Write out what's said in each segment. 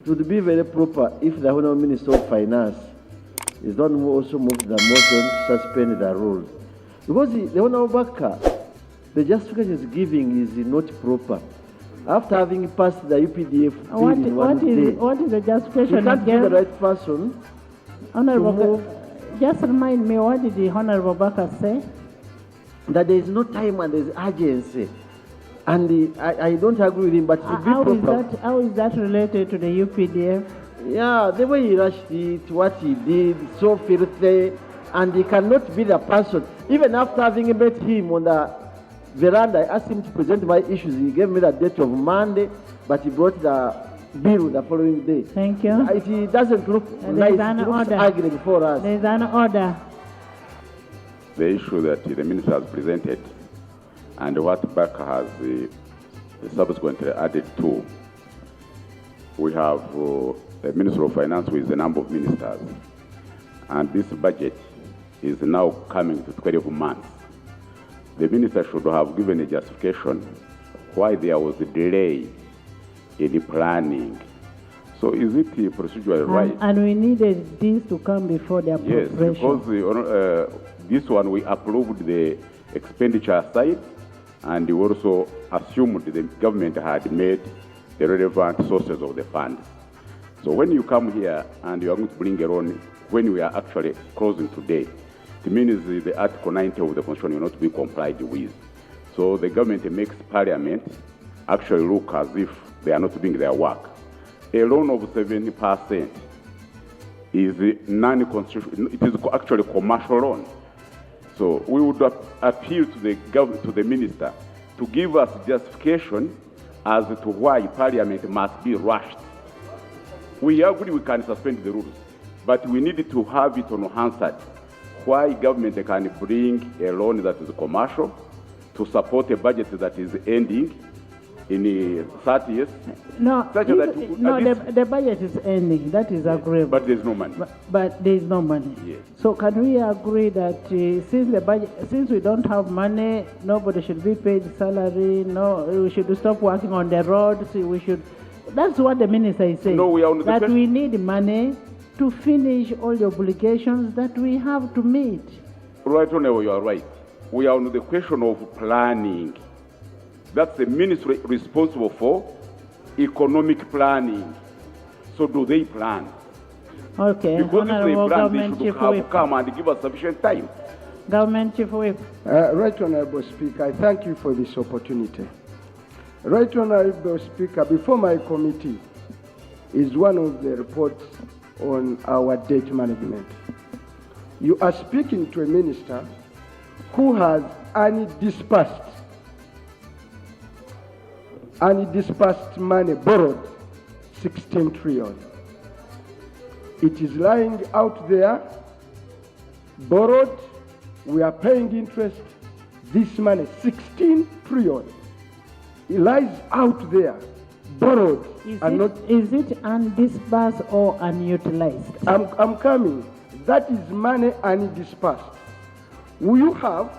It would be very proper if the Honourable Minister of Finance is not also moved the motion to suspend the rules. Because the Honourable Baka, the justification is giving is not proper. After having passed the UPDF bill in one day, what is the justification you can't again? be the right person. Honourable Baka, just remind me, what did the Honourable Baka say? That there is no time and there is urgency. And I don't agree with him, but to be proper. How is that related to the UPDF? Yeah, the way he rushed it, what he did, so filthy, and he cannot be the person. Even after having met him on the veranda, I asked him to present my issues. He gave me the date of Monday, but he brought the bill the following day. Thank you. It doesn't look nice. It looks ugly before us. There is an order. The issue that the minister has presented and what Baka has subsequently added to, we have the Minister of Finance with a number of ministers, and this budget is now coming to 12 months. The minister should have given a justification why there was a delay in the planning. So is it procedurally right? And we needed this to come before the appropriation. Yes, because this one we approved the expenditure side, and we also assumed the government had made the relevant sources of the funds. So when you come here and you are going to bring your own, when we are actually closing today, it means the Article 90 of the Constitution will not be complied with. So the government makes Parliament actually look as if they are not doing their work. A loan of 70% is non-constitutional. It is actually commercial loan. So we would appeal to the government, to the minister, to give us justification as to why Parliament must be rushed. We agree we can suspend the rules, but we need to have it on Hansard. Why government can bring a loan that is commercial to support a budget that is ending in 30 years? No, the budget is ending. That is agreeable. But there is no money. But there is no money. Yes. So can we agree that since we don't have money, nobody should be paid salary? No, we should stop working on the roads. We should. That's what the minister is saying. No, we are on that we need money to finish all the obligations that we have to meet. Right, Honorable, you are right. We are on the question of planning. That's the ministry responsible for economic planning. So do they plan? Okay. Because if they plan, they should have Whip. come and give us sufficient time. Government Chief Whip. Right Honorable Speaker, I thank you for this opportunity. Right Honorable Speaker, before my committee is one of the reports on our debt management. You are speaking to a minister who has undispersed money borrowed 16 trillion. It is lying out there, borrowed, we are paying interest, this money, 16 trillion. It lies out there, borrowed. Is it undisbursed or unutilized? I'm coming. That is money undispersed. We have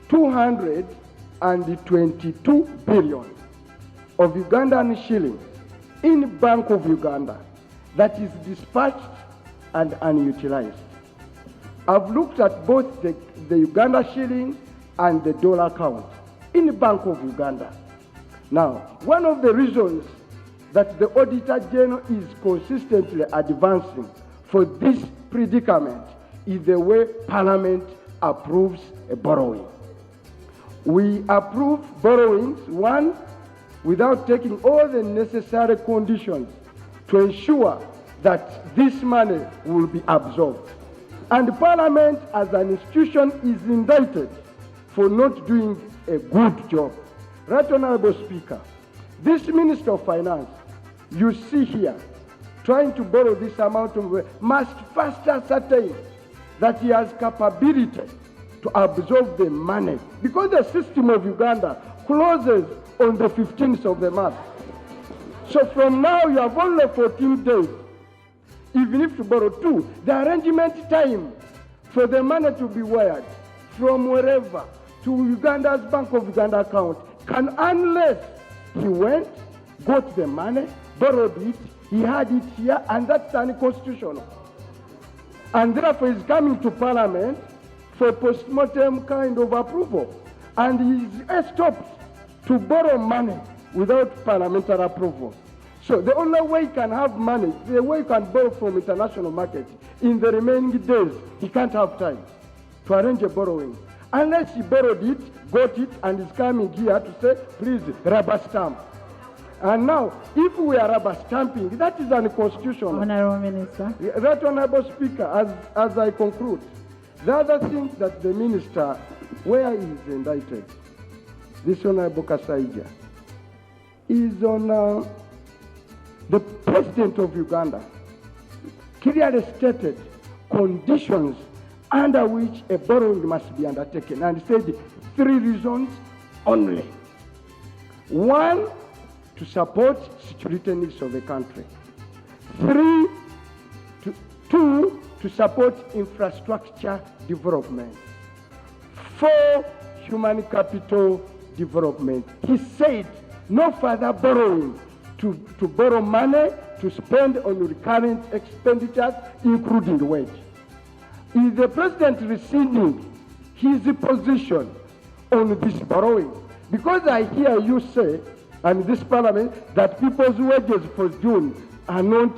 222 billion of Ugandan shillings in Bank of Uganda that is dispatched and unutilized. I've looked at both the Uganda shilling and the dollar account in the Bank of Uganda. Now, one of the reasons that the Auditor General is consistently advancing for this predicament is the way Parliament approves a borrowing. We approve borrowings, one, without taking all the necessary conditions to ensure that this money will be absorbed. And Parliament as an institution is indicted for not doing a good job. Right Honorable Speaker, this Minister of Finance, you see here, trying to borrow this amount of money, must first ascertain that he has capability to absorb the money, because the system of Uganda closes on the 15th of the month. So from now you have only 14 days, even if you borrow 2, the arrangement time for the money to be wired from wherever to Uganda's Bank of Uganda account can, unless he went, got the money, borrowed it, He had it here, and that's unconstitutional. And therefore, he's coming to Parliament for post-mortem kind of approval. And he's stopped to borrow money without parliamentary approval. So the only way he can have money, the way he can borrow from international market, in the remaining days, he can't have time to arrange a borrowing. Unless he borrowed it, got it, and is coming here to say, please, rubber stamp. And now, if we are rubber stamping, that is unconstitutional. Honorable Minister. That, Honorable Speaker, as I conclude, the other thing that the Minister, where he is indicted, this Honorable Kasaija, is on the President of Uganda clearly stated conditions under which a borrowing must be undertaken, and said 3 reasons only. 1, to support security needs of the country. 2, to support infrastructure development. 4, human capital development. He said no further borrowing, to borrow money to spend on recurrent expenditures, including wage. Is the President rescinding his position on this borrowing? Because I hear you say, and this Parliament, that people's wages for June are not,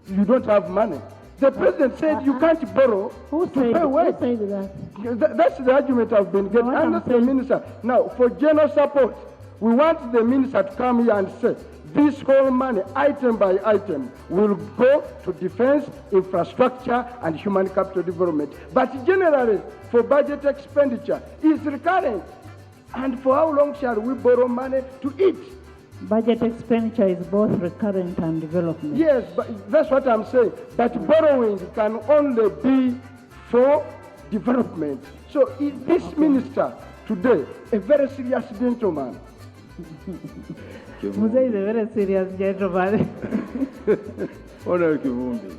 you don't have money. The President said you can't borrow to pay wage. Who said that? That's the argument I've been getting. And that's the Minister. Now, for general support, we want the Minister to come here and say, this whole money, item by item, will go to defense, infrastructure, and human capital development. But generally, for budget expenditure, is recurrent. And for how long shall we borrow money to eat? Budget expenditure is both recurrent and development. Yes, but that's what I'm saying. But borrowing can only be for development. So is this Minister today a very serious gentleman? Muzee is a very serious gentleman. Honorable Kivumbi,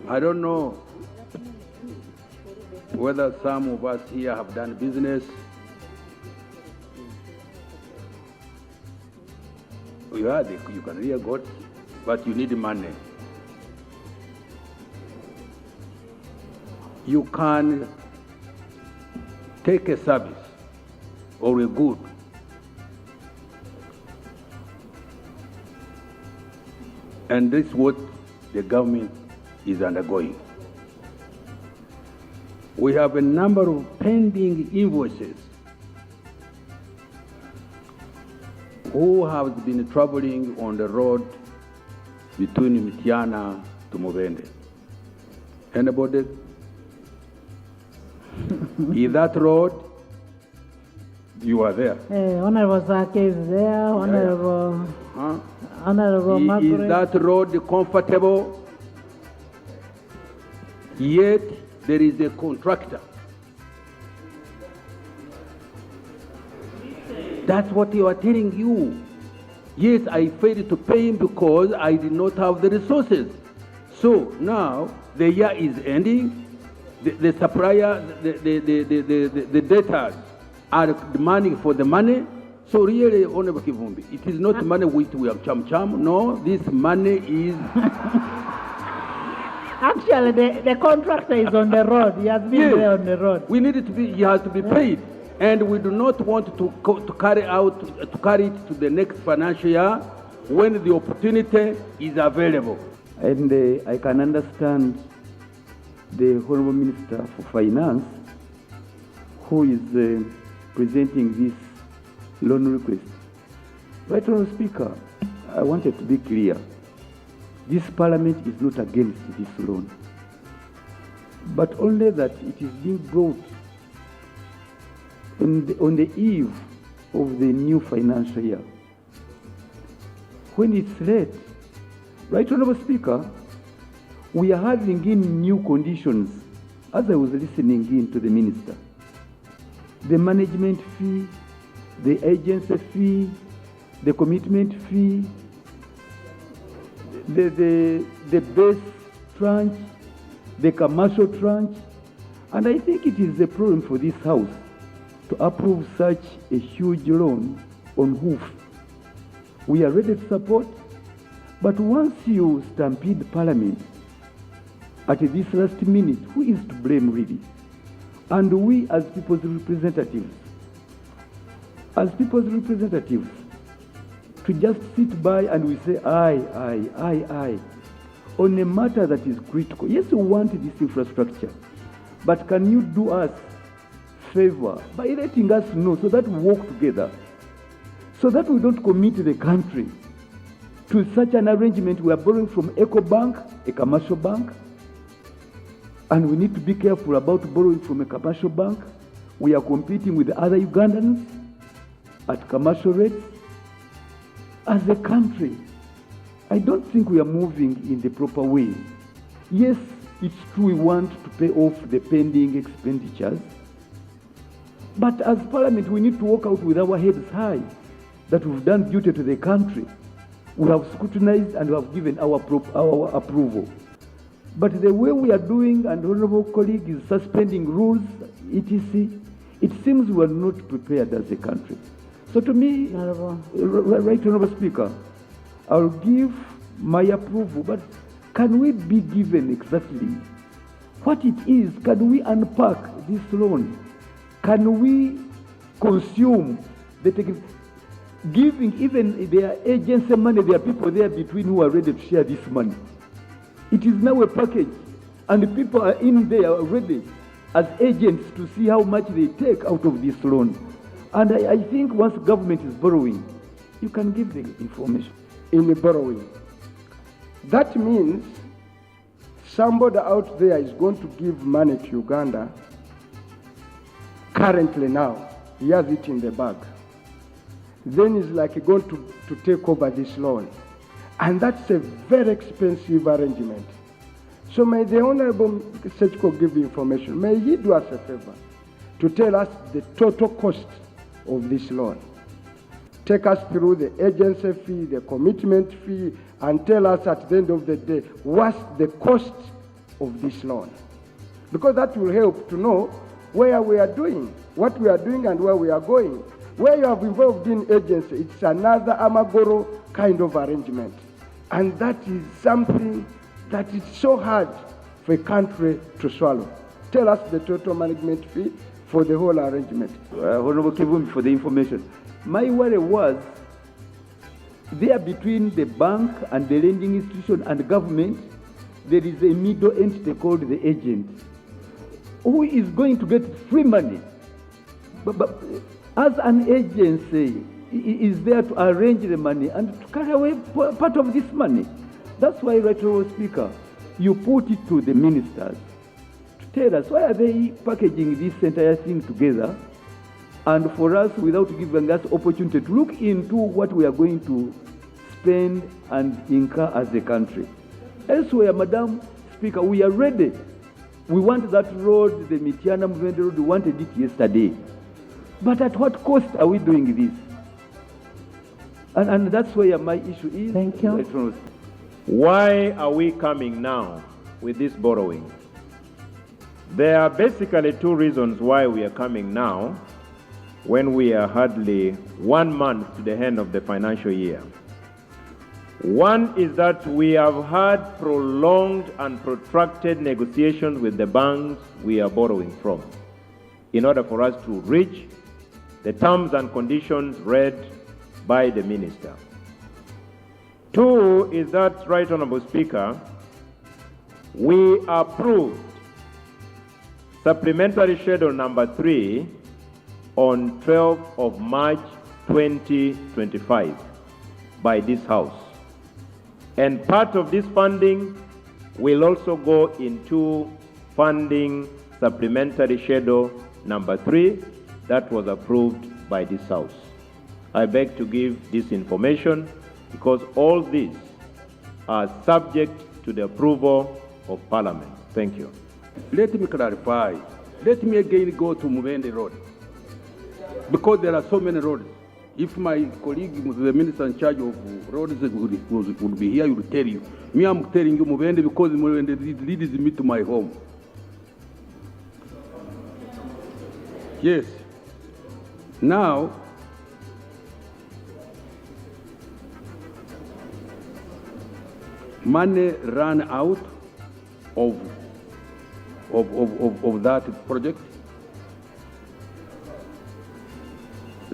I don't know whether some of us here have done business. You can rear goats, but you need money. You can take a service or a good and this is what the government is undergoing. We have a number of pending invoices who have been traveling on the road between Mitiana to Mubende. Anybody? Is that road? You are there. Honorable Zake is there. Honorable, Honorable Margaret. Is that road comfortable? Yet there is a contractor. That's what you are telling you. Yes, I failed to pay him because I did not have the resources. So now the year is ending. The supplier, the debtors are demanding for the money. So really, Honorable Kivumbi, it is not money which we have cham. No, this money is... Actually, the contractor is on the road. He has been there on the road. We need it to be, he has to be paid. And we do not want to carry it to the next financial year when the opportunity is available. And I can understand the Honorable Minister for Finance, who is presenting this loan request. Right, Honorable Speaker, I wanted to be clear. This Parliament is not against this loan, but only that it is being brought on the eve of the new financial year. When it's late, right, Honorable Speaker, we are having in new conditions, as I was listening in to the Minister. The management fee, the agency fee, the commitment fee, the base tranche, the commercial tranche, and I think it is a problem for this House to approve such a huge loan on hoof. We are ready to support, but once you stampede Parliament at this last minute, who is to blame really? And we as people's representatives, to just sit by and we say, aye, on a matter that is critical. Yes, we want this infrastructure, but can you do us favor by letting us know so that we work together, so that we don't commit the country to such an arrangement? We are borrowing from EcoBank, a commercial bank, and we need to be careful about borrowing from a commercial bank. We are competing with other Ugandans at commercial rates. As a country, I don't think we are moving in the proper way. Yes, it's true we want to pay off the pending expenditures, but as Parliament we need to walk out with our heads high that we've done duty to the country. We have scrutinized and we have given our approval. But the way we are doing, and honorable colleague is suspending rules, etc., it seems we are not prepared as a country. So to me, right Honorable Speaker, I'll give my approval, but can we be given exactly what it is? Can we unpack this loan? Can we consume the giving even their agency money? There are people there between who are ready to share this money. It is now a package, and the people are in there already as agents to see how much they take out of this loan. And I think once government is borrowing, you can give the information. In the borrowing, that means somebody out there is going to give money to Uganda. Currently now, he has it in the bag. Then he's like going to take over this loan. And that's a very expensive arrangement. So may the Honorable Sechko give information. May he do us a favor to tell us the total cost of this loan. Take us through the agency fee, the commitment fee, and tell us at the end of the day what's the cost of this loan. Because that will help to know where we are doing, what we are doing and where we are going. Where you have involved in agency, it's another Amagoro kind of arrangement. And that is something that is so hard for a country to swallow. Tell us the total management fee for the whole arrangement. Honorable Kivumbi, for the information. My worry was there between the bank and the lending institution and the government, there is a middle entity called the agent, who is going to get free money. But as an agency, is there to arrange the money and to carry away part of this money. That's why, right, Honorable Speaker, you put it to the ministers to tell us why are they packaging this entire thing together, and for us, without giving us opportunity to look into what we are going to spend and incur as a country. Elsewhere, Madam Speaker, we are ready. We want that road, the Mitiana Mvende road, we wanted it yesterday. But at what cost are we doing this? And that's where my issue is. Thank you. Why are we coming now with this borrowing? There are basically two reasons why we are coming now when we are hardly 1 month to the end of the financial year. One is that we have had prolonged and protracted negotiations with the banks we are borrowing from in order for us to reach the terms and conditions read by the minister. Two is that, Right Honorable Speaker, we approved supplementary schedule number 3 on 12th of March 2025 by this House. And part of this funding will also go into funding supplementary schedule number 3 that was approved by this House. I beg to give this information because all these are subject to the approval of Parliament. Thank you. Let me clarify. Let me again go to Muvende Road, because there are so many roads. If my colleague, the minister in charge of roads, would be here, he would tell you. Me, I'm telling you Muvende because Muvende leads me to my home. Yes. Now, money ran out of that project?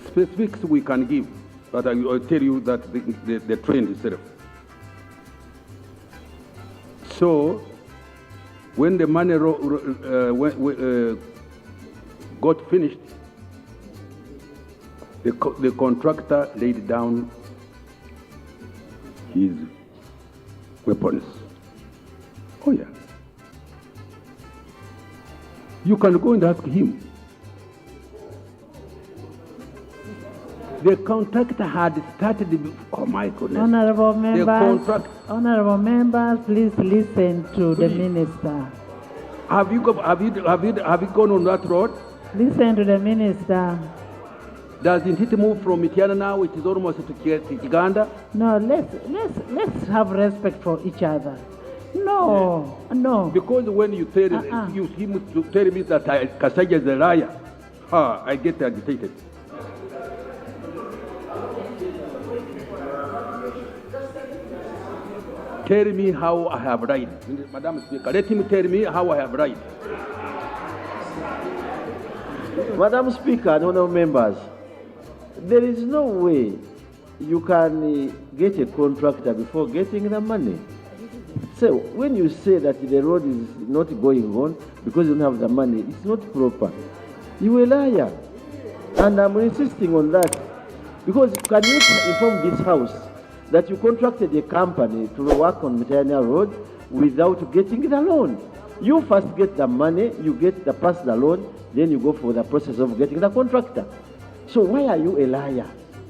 Specifics we can give, but I will tell you that the trend itself. So, when the money got finished, the contractor laid down his weapons. Oh yeah. You can go and ask him. The contractor had started, oh my goodness. Honorable members, contract, honorable members, please listen to the minister. Have you gone on that road? Listen to the minister. Doesn't it move from Mitiana now, which is almost to Uganda? No, let's have respect for each other. No, no. Because when you tell him to tell me that Kasaija is a liar, I get agitated. Tell me how I have right. Madam Speaker, let him tell me how I have right. Madam Speaker and honorable members, there is no way you can get a contractor before getting the money. So when you say that the road is not going on because you don't have the money, it's not proper. You are a liar. And I'm insisting on that. Because can you inform this House that you contracted a company to work on Mitiana Road without getting the loan? You first get the money, you pass the loan, then you go for the process of getting the contractor. So why are you a liar?